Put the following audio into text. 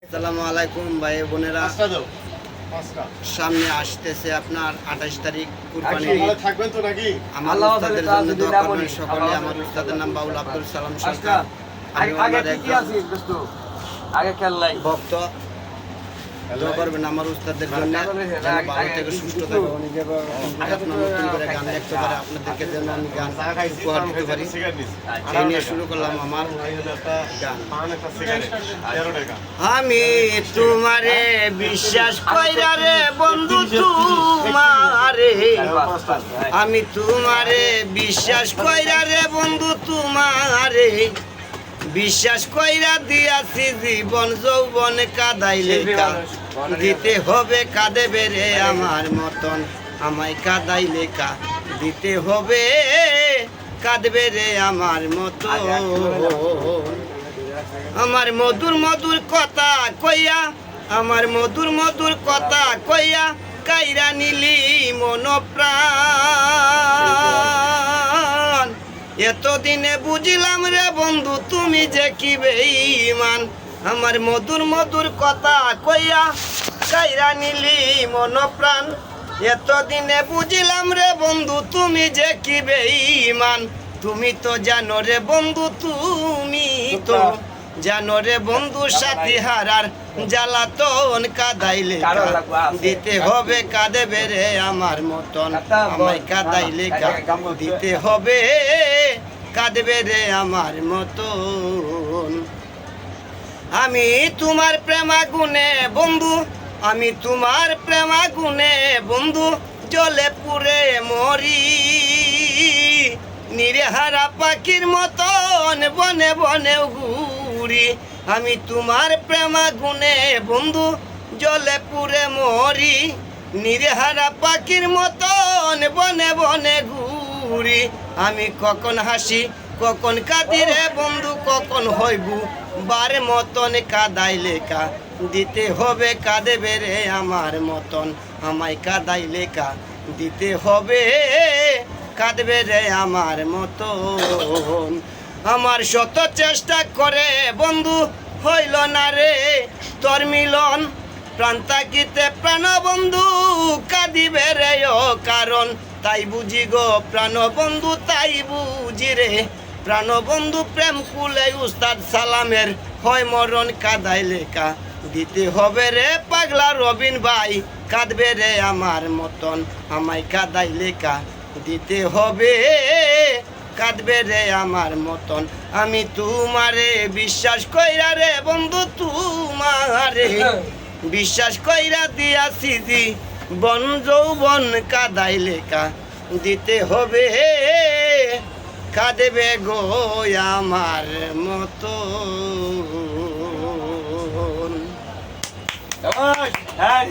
আসসালামু আলাইকুম ভাই বোনেরা। সামনে আসতেছে আপনার 28 তারিখ কুরবানি। আমার উস্তাদের জন্য দোয়া করবেন সকলে। আমার উস্তাদের নাম বাউল আব্দুল সালাম সরকার। আমি ওনার একজন ভক্ত। দোয়া করবেন আমার উস্তাদের জন্য যেন ভালো থেকে সুস্থ থাকে। আপনার নতুন করে গান লিখতে পারে, আপনাদেরকে যেন আমি গান উপহার দিতে পারি। এই নিয়ে শুরু করলাম আমার গান। আমি তোমারে বিশ্বাস কইরা রে বন্ধু তোমারে, আমি তোমারে বিশ্বাস কইরা রে বন্ধু তোমারে, বিশ্বাস কইরা দিয়াছি জীবন যৌবন কাদাইলে দিতে হবে কাঁদে বেড়ে আমার মতন, আমায় কাদাইলে দিতে হবে কাঁদবে রে আমার মতন। আমার মধুর মধুর কথা কইয়া, আমার মধুর মধুর কথা কইয়া কাইরা নিলি মন প্রাণ। এতদিনে বুঝিলাম রে বন্ধু তুমি যে কি বেঈমান। আমার মধুর মধুর কথা কইয়া কাইরা নিলি মন প্রাণ। এতদিনে বুঝিলাম রে বন্ধু তুমি যে কি বেঈমান। তুমি তো জানো রে বন্ধু, তুমি তো জানো রে বন্ধু, সাথী হারার জ্বালাতন কাদাইলে দিতে হবে কাঁদে বেড়ে আমার মতন, আমায় কাদাইলে দিতে হবে কাঁদবে রে আমার মতন। আমি তোমার প্রেমাগুনে বন্ধু, আমি তোমার প্রেমাগুনে বন্ধু জলে পুরে মরি। নিরেহারা পাখির মতন বনে বনে ঘুরি। আমি তোমার প্রেমাগুনে বন্ধু জলে পুরে মরি। নিরেহারা পাখির মতন বনে বনে ঘুরি। আমি কখন হাসি কখন কাঁদি রে বন্ধু, কখন হইবু বার মতন কাদাইলে দিতে হবে কাঁদে বেড়ে আমার মতন, আমায় কাদাইলে দিতে হবে কাঁদবে রে আমার মতন। আমার শত চেষ্টা করে বন্ধু হইল না রে তোর মিলন। প্রাণ তাকিতে প্রাণ বন্ধু কাঁদিবে রে ও কারণ। তাই বুঝি গো প্রাণ বন্ধু, তাই বুঝি রে প্রাণ বন্ধু, প্রেম কুলে উস্তাদ সালামের হয় মরণ কাদাইলে দিতে হবে রে পাগলা রবিন ভাই কাঁদবে রে আমার মতন, আমায় কাদাইলে দিতে হবে কাঁদবে রে আমার মতন। আমি তোমারে বিশ্বাস কইরা রে বন্ধু তোমারে বিশ্বাস কইরা দিয়াছি বন যৌবন কাদাইলে দিতে হবে কাঁদবে গো আমার মতো।